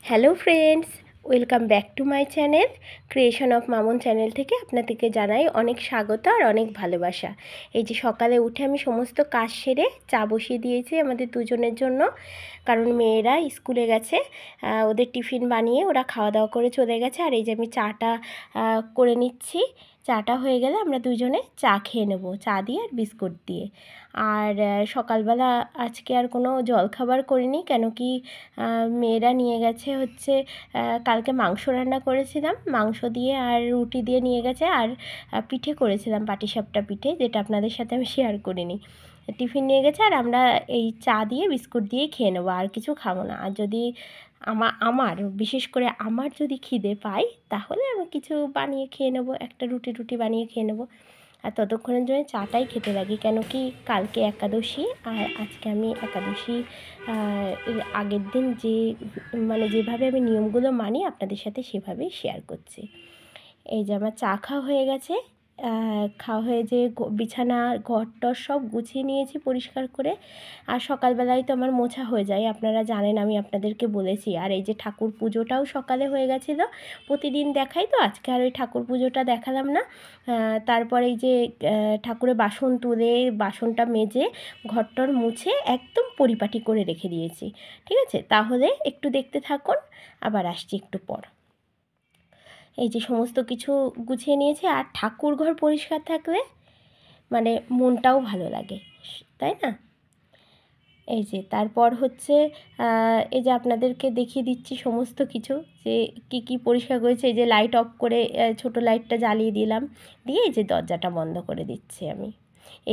Hello friends, welcome back to my channel creation of Mamun channel থেকে আপনাদেরকে জানাই অনেক স্বাগত আর অনেক ভালোবাসা। এই যে সকালে উঠে আমি সমস্ত কাজ সেরে চা বসিয়ে দিয়েছি আমাদের দুজনের জন্য, কারণ মেয়েরা স্কুলে গেছে, ওদের টিফিন বানিয়ে ওরা খাওয়া দাওয়া করে চলে গেছে। আর এই যে আমি চাটা করে নিচ্ছি। চাটা হয়ে গেলে আমরা দুজনে চা খেয়ে নেব, চা দিয়ে আর বিস্কুট দিয়ে। আর সকালবেলা আজকে আর কোনো জলখাবার করিনি, কেন কি মেয়েরা নিয়ে গেছে হচ্ছে কালকে মাংস রান্না করেছিলাম, মাংস দিয়ে আর রুটি দিয়ে নিয়ে গেছে। আর পিঠে করেছিলাম, পাটিসাপটা পিঠে, যেটা আপনাদের সাথে আমি শেয়ার করিনি। টিফিন নিয়ে গেছে আর আমরা এই চা দিয়ে বিস্কুট দিয়েই খেয়ে নেবো, আর কিছু খাবো না। আর যদি আমার বিশেষ করে আমার যদি খিদে পাই, তাহলে আমি কিছু বানিয়ে খেয়ে নেবো, একটা রুটি বানিয়ে খেয়ে নেবো। আর ততক্ষণের জন্য চাটাই খেতে লাগি, কেন কি কালকে একাদশী, আর আজকে আমি একাদশী আগের দিন যেভাবে আমি নিয়মগুলো মানি আপনাদের সাথে সেভাবেই শেয়ার করছি। এই যে আমার চা খাওয়া হয়ে গেছে, খাওয়া হয়ে যে বিছানা ঘরটর সব গুছিয়ে নিয়েছি পরিষ্কার করে। আর সকালবেলায় তো আমার মোছা হয়ে যায়, আপনারা জানেন, আমি আপনাদেরকে বলেছি। আর এই যে ঠাকুর পুজোটাও সকালে হয়ে গেছিলো, প্রতিদিন দেখাই তো, আজকে আর ওই ঠাকুর পুজোটা দেখালাম না। তারপরে এই যে ঠাকুরের বাসন তুলে বাসনটা মেজে ঘরটর মুছে একদম পরিপাটি করে রেখে দিয়েছি। ঠিক আছে, তাহলে একটু দেখতে থাকুন, আবার আসছি একটু পর। এই যে সমস্ত কিছু গুছিয়ে নিয়েছি। আর ঠাকুর ঘর পরিষ্কার থাকলে মানে মনটাও ভালো লাগে, তাই না? এই যে তারপর হচ্ছে এই যে আপনাদেরকে দেখিয়ে দিচ্ছি সমস্ত কিছু, যে কি পরিষ্কার করেছে। এই যে লাইট অফ করে ছোট লাইটটা জ্বালিয়ে দিলাম, দিয়ে এই যে দরজাটা বন্ধ করে দিচ্ছি আমি।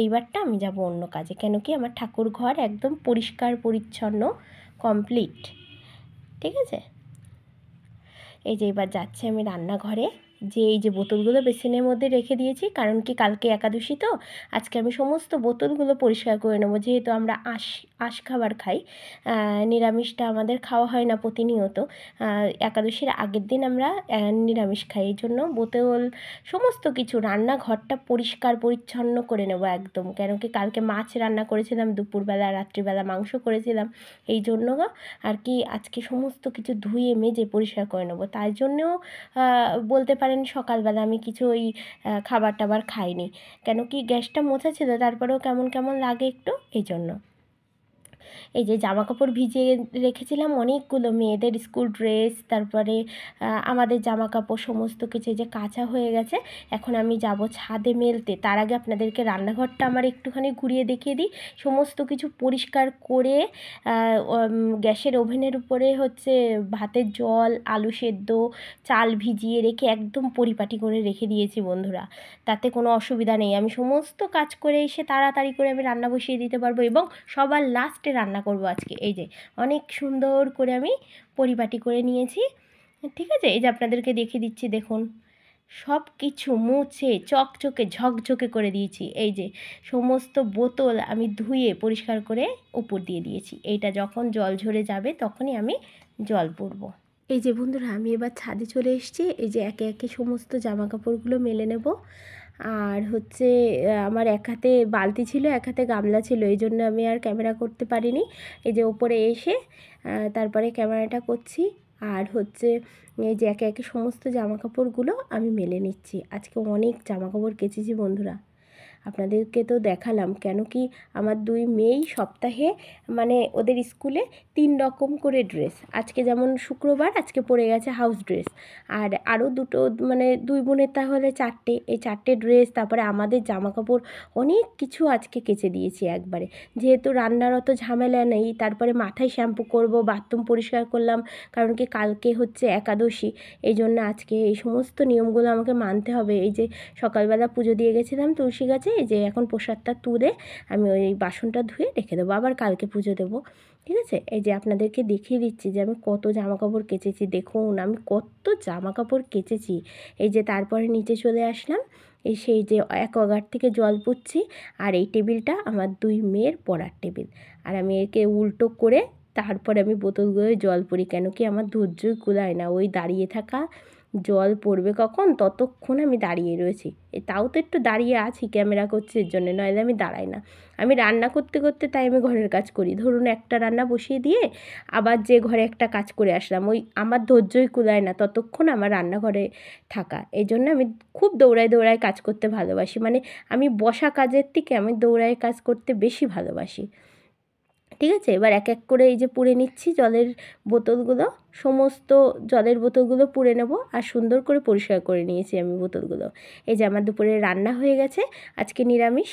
এইবারটা আমি যাব অন্য কাজে, কেন কি আমার ঠাকুর ঘর একদম পরিষ্কার পরিচ্ছন্ন কমপ্লিট। ঠিক আছে, এই যে এবার যাচ্ছি আমি রান্নাঘরে, যে এই যে বোতলগুলো বেসিনের মধ্যে রেখে দিয়েছি, কারণ কি কালকে একাদশী তো, আজকে আমি সমস্ত বোতলগুলো পরিষ্কার করে নেবো। যেহেতু আমরা আঁশ খাবার খাই, নিরামিষটা আমাদের খাওয়া হয় না প্রতিনিয়ত। একাদশীর আগের দিন আমরা নিরামিষ খাই, এই জন্য বোতল সমস্ত কিছু রান্নাঘরটা পরিষ্কার পরিচ্ছন্ন করে নেবো একদম। কেন কি কালকে মাছ রান্না করেছিলাম দুপুরবেলা, রাত্রিবেলা মাংস করেছিলাম, এই জন্য আর কি আজকে সমস্ত কিছু ধুয়ে মেজে পরিষ্কার করে নেবো। তাই জন্যও বলতে পারেন সকালবেলা আমি কিছু ওই খাবার টাবার খাইনি, কেন কি গ্যাসটা মোছা ছিল, তারপরেও কেমন কেমন লাগে একটু, এই জন্য। এই যে জামা কাপড় ভিজিয়ে রেখেছিলাম অনেকগুলো, মেয়েদের স্কুল ড্রেস, তারপরে আমাদের জামা কাপড় সমস্ত কিছু যে কাঁচা হয়ে গেছে। এখন আমি যাব ছাদে মেলতে, তার আগে আপনাদেরকে রান্নাঘরটা আমার একটুখানি ঘুরিয়ে দেখিয়ে দিই। সমস্ত কিছু পরিষ্কার করে গ্যাসের ওভেনের উপরে হচ্ছে ভাতের জল, আলু সেদ্ধ, চাল ভিজিয়ে রেখে একদম পরিপাটি করে রেখে দিয়েছি বন্ধুরা, তাতে কোনো অসুবিধা নেই। আমি সমস্ত কাজ করে এসে তাড়াতাড়ি করে আমি রান্না বসিয়ে দিতে পারবো, এবং সবার লাস্টে রান্না করব আজকে। এই যে অনেক সুন্দর করে আমি পরিপাটি করে নিয়েছি। ঠিক আছে, এই যে আপনাদেরকে দেখিয়ে দিচ্ছি, দেখুন সব কিছু মুছে চকচকে ঝকঝকে করে দিয়েছি। এই যে সমস্ত বোতল আমি ধুয়ে পরিষ্কার করে উপর দিয়ে দিয়েছি। এইটা যখন জল ঝরে যাবে তখনই আমি জল পরবো। এই যে বন্ধুরা, আমি এবার ছাদে চলে এসেছি। এই যে একে একে সমস্ত জামা কাপড়গুলো মেলে নেব। আর হচ্ছে আমার এক হাতে বালতি ছিল, এক হাতে গামলা ছিল, এই জন্য আমি আর ক্যামেরা করতে পারিনি। এই যে ওপরে এসে তারপরে ক্যামেরাটা করছি। আর হচ্ছে এই যে একে একে সমস্ত জামা কাপড়গুলো আমি মেলে নিচ্ছি। আজকে অনেক জামা কাপড় কেচেছি বন্ধুরা, আপনাদেরকে তো দেখালাম। কেন কি আমার দুই মেয়েই সপ্তাহে মানে ওদের স্কুলে 3 রকম করে ড্রেস, আজকে যেমন শুক্রবার, আজকে পরে গেছে হাউস ড্রেস। আর আরও দুটো মানে দুই বোনের তাহলে 4টে, এই 4টে ড্রেস, তারপরে আমাদের জামা কাপড় অনেক কিছু আজকে কেচে দিয়েছি একবারে। যেহেতু রান্নার অত ঝামেলা নেই, তারপরে মাথায় শ্যাম্পু করব, বাথরুম পরিষ্কার করলাম, কারণ কি কালকে হচ্ছে একাদশী, এই জন্য আজকে এই সমস্ত নিয়মগুলো আমাকে মানতে হবে। এই যে সকালবেলা পুজো দিয়ে গেছিলাম তুলসী গাছে, এই যে এখন প্রসাদটা তুলে আমি ওই বাসনটা ধুয়ে রেখে দেবো, আবার কালকে পুজো দেবো। ঠিক আছে, এই যে আপনাদেরকে দেখিয়ে দিচ্ছি যে আমি কত জামা কাপড় কেচেছি, দেখুন আমি কত জামা কাপড় কেচেছি। এই যে তারপরে নিচে চলে আসলাম, এই সেই যে অ্যাকোয়াগার্ড থেকে জল পুচ্ছি। আর এই টেবিলটা আমার দুই মেয়ের পড়ার টেবিল, আর আমি একে উল্টো করে তারপরে আমি বোতলগুলোয় জল পরি, কেন কি আমার ধৈর্যই কুলায় না ওই দাঁড়িয়ে থাকা, জল পড়বে কখন ততক্ষণ আমি দাঁড়িয়ে রয়েছি। তাও তো একটু দাঁড়িয়ে আছি, ক্যামেরা করছি এর জন্যে, নইলে আমি দাঁড়াই না। আমি রান্না করতে করতে তাই আমি ঘরের কাজ করি। ধরুন একটা রান্না বসিয়ে দিয়ে আবার যে ঘরে একটা কাজ করে আসলাম, ওই আমার ধৈর্যই কুলায় না ততক্ষণ আমার রান্নাঘরে থাকা। এই জন্য আমি খুব দৌড়ায় কাজ করতে ভালোবাসি। মানে আমি বসা কাজের থেকে আমি দৌড়ায় কাজ করতে বেশি ভালোবাসি। ঠিক আছে, এবার এক এক করে এই যে পুড়ে নিচ্ছি জলের বোতলগুলো, সমস্ত জলের বোতলগুলো পুড়ে নেব। আর সুন্দর করে পরিষ্কার করে নিয়েছি আমি বোতলগুলো। এই যে আমার দুপুরে রান্না হয়ে গেছে, আজকে নিরামিষ।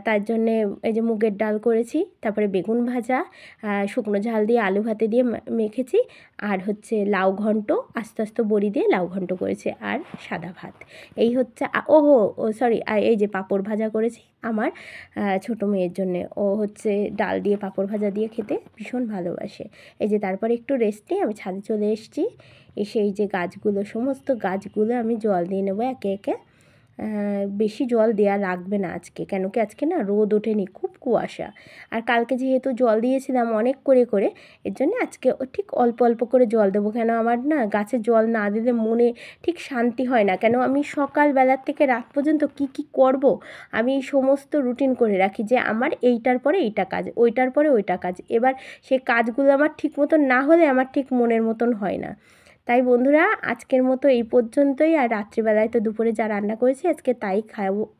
তার জন্যে এই যে মুগের ডাল করেছি, তারপরে বেগুন ভাজা, শুকনো ঝাল দিয়ে আলু ভাতে দিয়ে মেখেছি, আর হচ্ছে লাউ ঘন্ট, আস্তে আস্তে বড়ি দিয়ে লাউ ঘন্ট করেছে, আর সাদা ভাত। এই হচ্ছে সরি, এই যে পাঁপড় ভাজা করেছি আমার ছোটো মেয়ের জন্যে। ও হচ্ছে ডাল দিয়ে পাঁপড় ভাজা দিয়ে খেতে ভীষণ ভালোবাসে। এই যে তারপরে একটু রেস্ট নিয়ে আমি ছাদে চলে এসেছি। এসে এই যে গাছগুলো, সমস্ত গাছগুলো আমি জল দিয়ে নেবো একে একে। বেশি জল দেওয়া লাগবে না আজকে, কেন কি আজকে না রোদ ওঠেনি, খুব কুয়াশা। আর কালকে যেহেতু জল দিয়েছিলাম অনেক করে করে, এর জন্য আজকে ঠিক অল্প অল্প করে জল দেবো। কেন আমার না গাছে জল না দিলে মনে ঠিক শান্তি হয় না। কেন আমি সকালবেলার থেকে রাত পর্যন্ত কি কি করব আমি সমস্ত রুটিন করে রাখি, যে আমার এইটার পরে এইটা কাজ, ওইটার পরে ওইটা কাজ। এবার সেই কাজগুলো আমার ঠিক মতন না হলে আমার ঠিক মনের মতন হয় না। তাই বন্ধুরা, আজকের মতো এই পর্যন্তই। আর রাত্রিবেলায় তো দুপুরে যা রান্না করেছি আজকে তাই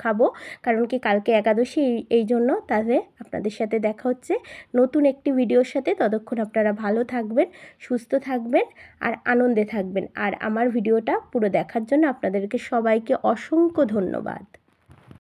খাবো। কারণ কি কালকে একাদশী, এই জন্য। তাহলে আপনাদের সাথে দেখা হচ্ছে নতুন একটি ভিডিওর সাথে। ততক্ষণ আপনারা ভালো থাকবেন, সুস্থ থাকবেন, আর আনন্দে থাকবেন। আর আমার ভিডিওটা পুরো দেখার জন্য আপনাদেরকে সবাইকে অসংখ্য ধন্যবাদ।